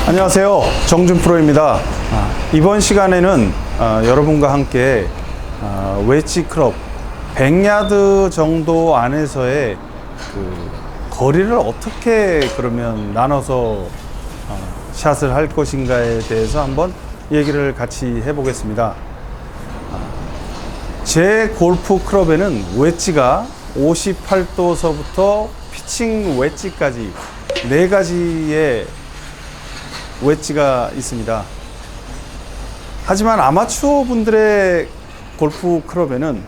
안녕하세요, 정준 프로입니다. 이번 시간에는 여러분과 함께 웨지 클럽 100야드 정도 안에서의 그 거리를 어떻게 그러면 나눠서 샷을 할 것인가에 대해서 한번 얘기를 같이 해보겠습니다. 제 골프 클럽에는 웨지가 58도서부터 피칭 웨지까지 4가지의 웨지가 있습니다. 하지만 아마추어 분들의 골프 클럽에는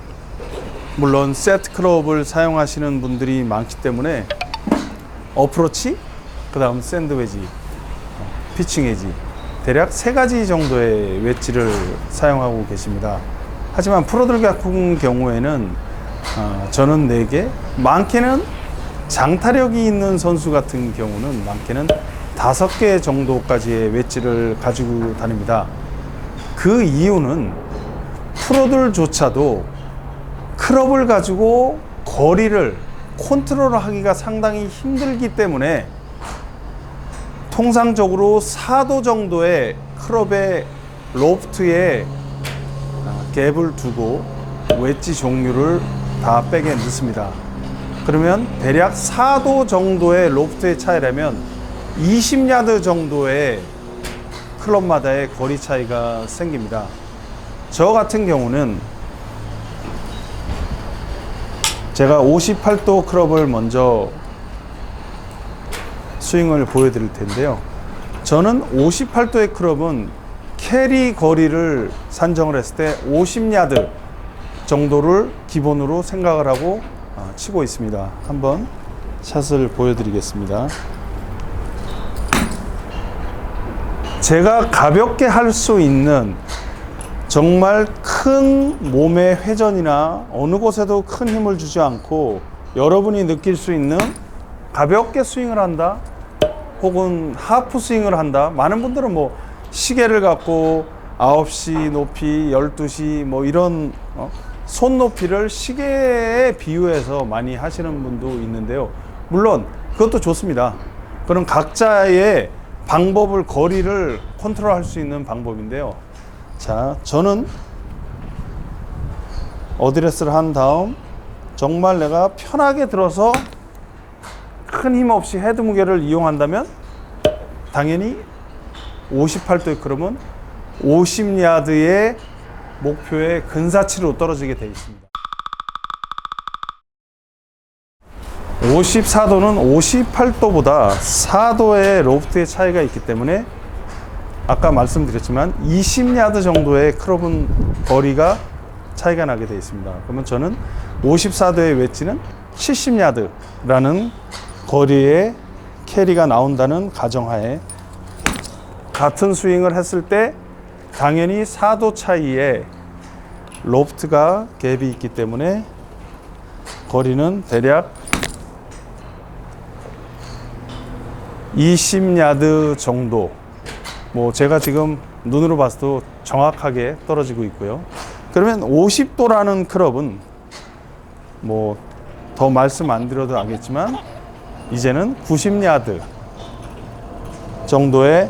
물론 세트 클럽을 사용하시는 분들이 많기 때문에 어프로치, 그 다음 샌드 웨지, 피칭 웨지 대략 3가지 정도의 웨지를 사용하고 계십니다. 하지만 프로들 같은 경우에는 저는 4개, 많게는 장타력이 있는 선수 같은 경우는 많게는 5개 정도까지의 웨지를 가지고 다닙니다. 그 이유는 프로들조차도 클럽을 가지고 거리를 컨트롤하기가 상당히 힘들기 때문에 통상적으로 4도 정도의 클럽의 로프트에 갭을 두고 웨지 종류를 다 백에 넣습니다. 그러면 대략 4도 정도의 로프트의 차이라면 20야드 정도의 클럽마다의 거리 차이가 생깁니다. 저 같은 경우는 제가 58도 클럽을 먼저 스윙을 보여드릴 텐데요. 저는 58도의 클럽은 캐리 거리를 산정을 했을 때 50야드 정도를 기본으로 생각을 하고 치고 있습니다. 한번 샷을 보여드리겠습니다. 제가 가볍게 할 수 있는 정말 큰 몸의 회전이나 어느 곳에도 큰 힘을 주지 않고 여러분이 느낄 수 있는 가볍게 스윙을 한다 혹은 하프 스윙을 한다. 많은 분들은 뭐 시계를 갖고 9시 높이, 12시 뭐 이런 손 높이를 시계에 비유해서 많이 하시는 분도 있는데요. 물론 그것도 좋습니다. 그런 각자의 방법을, 거리를 컨트롤할 수 있는 방법인데요. 자, 저는 어드레스를 한 다음 정말 내가 편하게 들어서 큰 힘 없이 헤드 무게를 이용한다면 당연히 58도의 클럽은 50야드의 목표의 근사치로 떨어지게 되어 있습니다. 54도는 58도보다 4도의 로프트의 차이가 있기 때문에 아까 말씀드렸지만 20야드 정도의 클럽은 거리가 차이가 나게 되어 있습니다. 그러면 저는 54도의 웨지는 70야드라는 거리의 캐리가 나온다는 가정하에 같은 스윙을 했을 때 당연히 4도 차이의 로프트가 갭이 있기 때문에 거리는 대략 20야드 정도, 뭐 제가 지금 눈으로 봐서도 정확하게 떨어지고 있고요. 그러면 50도라는 클럽은 뭐 더 말씀 안 드려도 알겠지만 이제는 90야드 정도의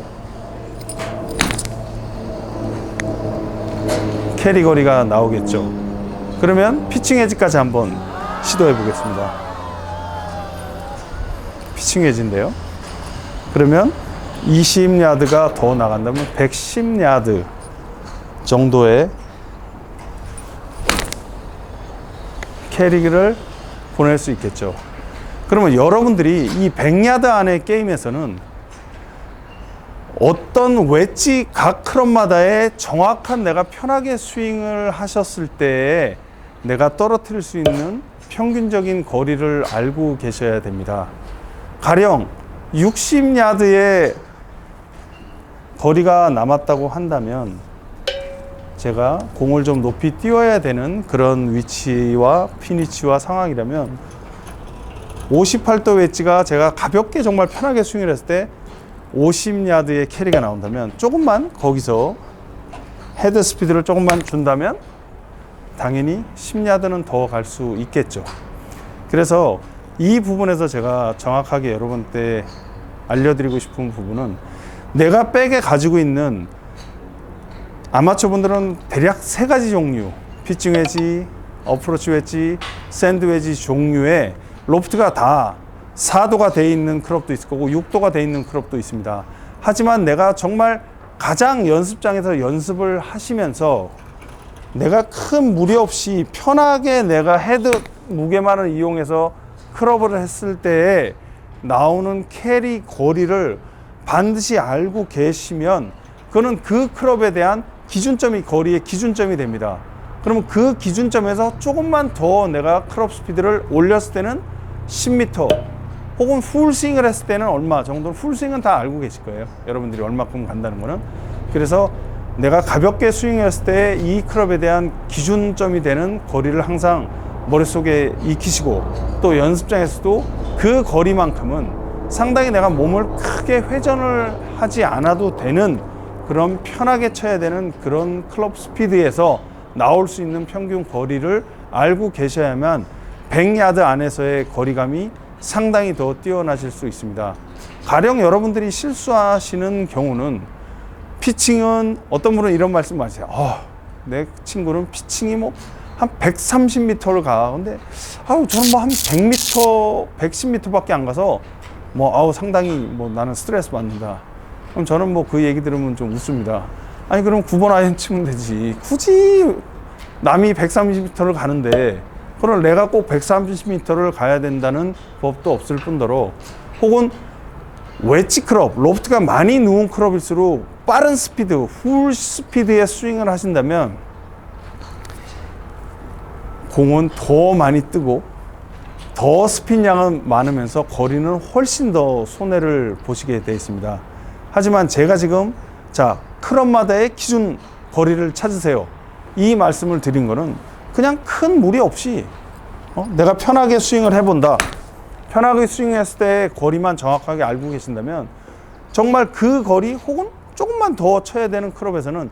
캐리 거리가 나오겠죠. 그러면 피칭 웨지까지 한번 시도해 보겠습니다. 피칭 웨지인데요. 그러면 20야드가 더 나간다면 110야드 정도의 캐리를 보낼 수 있겠죠. 그러면 여러분들이 이 100야드 안의 게임에서는 어떤 웨지 각 클럽마다의 정확한 내가 편하게 스윙을 하셨을 때에 내가 떨어뜨릴 수 있는 평균적인 거리를 알고 계셔야 됩니다. 가령 60야드의 거리가 남았다고 한다면 제가 공을 좀 높이 띄워야 되는 그런 위치와 피니치와 상황이라면 58도 웨지가 제가 가볍게 정말 편하게 스윙을 했을 때 50야드의 캐리가 나온다면 조금만 거기서 헤드 스피드를 조금만 준다면 당연히 10야드는 더 갈 수 있겠죠. 그래서 이 부분에서 제가 정확하게 여러분께 알려드리고 싶은 부분은 내가 백에 가지고 있는 아마추어 분들은 대략 3가지 종류, 피칭 웨지, 어프로치 웨지, 샌드 웨지 종류의 로프트가 다 4도가 돼 있는 클럽도 있을 거고 6도가 돼 있는 클럽도 있습니다. 하지만 내가 정말 가장 연습장에서 연습을 하시면서 내가 큰 무리 없이 편하게 내가 헤드 무게만을 이용해서 클럽을 했을 때에 나오는 캐리 거리를 반드시 알고 계시면 그거는 그 클럽에 대한 기준점이 거리의 기준점이 됩니다. 그러면 그 기준점에서 조금만 더 내가 클럽 스피드를 올렸을 때는 10m 혹은 풀스윙을 했을 때는 얼마 정도, 풀스윙은 다 알고 계실 거예요. 여러분들이 얼마큼 간다는 거는. 그래서 내가 가볍게 스윙했을 때 이 클럽에 대한 기준점이 되는 거리를 항상 머릿속에 익히시고 또 연습장에서도 그 거리만큼은 상당히 내가 몸을 크게 회전을 하지 않아도 되는 그런 편하게 쳐야 되는 그런 클럽 스피드에서 나올 수 있는 평균 거리를 알고 계셔야만 100야드 안에서의 거리감이 상당히 더 뛰어나실 수 있습니다. 가령 여러분들이 실수하시는 경우는 피칭은 어떤 분은 이런 말씀 하세요. 내 친구는 피칭이 뭐 한 130m를 가. 근데 저는 뭐 한 100m, 110m 밖에 안 가서 상당히 나는 스트레스 받는다. 그럼 저는 그 얘기 들으면 좀 웃습니다. 아니 그럼 9번 아이언 치면 되지. 굳이 남이 130m를 가는데 그걸 내가 꼭 130m를 가야 된다는 법도 없을 뿐더러 혹은 웨지 클럽, 로프트가 많이 누운 클럽일수록 빠른 스피드, 풀 스피드의 스윙을 하신다면 공은 더 많이 뜨고 더 스핀 양은 많으면서 거리는 훨씬 더 손해를 보시게 되어 있습니다. 하지만 제가 지금 클럽마다의 기준 거리를 찾으세요. 이 말씀을 드린 거는 그냥 큰 무리 없이 내가 편하게 스윙을 해본다. 편하게 스윙했을 때 거리만 정확하게 알고 계신다면 정말 그 거리 혹은 조금만 더 쳐야 되는 클럽에서는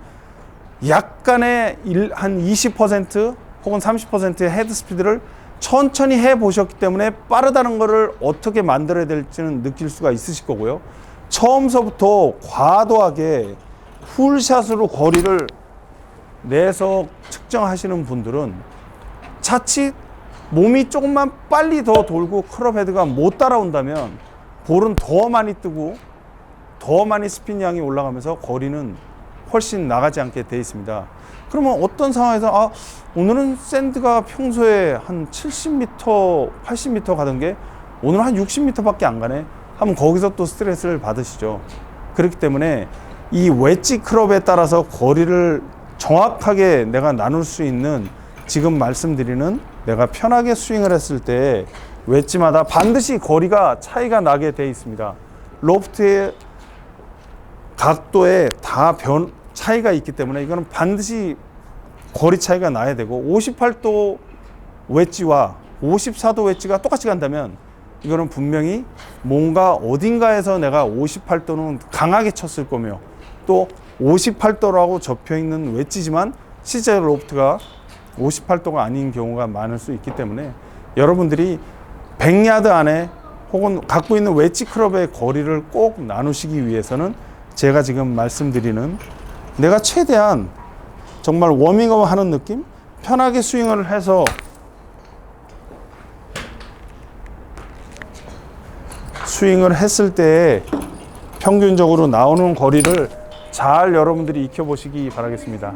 약간의 한 20% 혹은 30%의 헤드 스피드를 천천히 해보셨기 때문에 빠르다는 것을 어떻게 만들어야 될지는 느낄 수가 있으실 거고요. 처음서부터 과도하게 풀샷으로 거리를 내서 측정하시는 분들은 자칫 몸이 조금만 빨리 더 돌고 클럽 헤드가 못 따라온다면 볼은 더 많이 뜨고 더 많이 스핀 양이 올라가면서 거리는 훨씬 나가지 않게 되어 있습니다. 그러면 어떤 상황에서 오늘은 샌드가 평소에 한 70m, 80m 가던 게 오늘 한 60m 밖에 안 가네 하면 거기서 또 스트레스를 받으시죠. 그렇기 때문에 이 웨지 클럽에 따라서 거리를 정확하게 내가 나눌 수 있는 지금 말씀드리는 내가 편하게 스윙을 했을 때 웨지마다 반드시 거리가 차이가 나게 되어 있습니다. 로프트의 각도에 다 차이가 있기 때문에 이거는 반드시 거리 차이가 나야 되고 58도 웨지와 54도 웨지가 똑같이 간다면 이거는 분명히 뭔가 어딘가에서 내가 58도는 강하게 쳤을 거며 또 58도라고 적혀 있는 웨지지만 실제 로프트가 58도가 아닌 경우가 많을 수 있기 때문에 여러분들이 100야드 안에 혹은 갖고 있는 웨지 클럽의 거리를 꼭 나누시기 위해서는 제가 지금 말씀드리는 내가 최대한 정말 워밍업 하는 느낌? 편하게 스윙을 해서 스윙을 했을 때 평균적으로 나오는 거리를 잘 여러분들이 익혀보시기 바라겠습니다.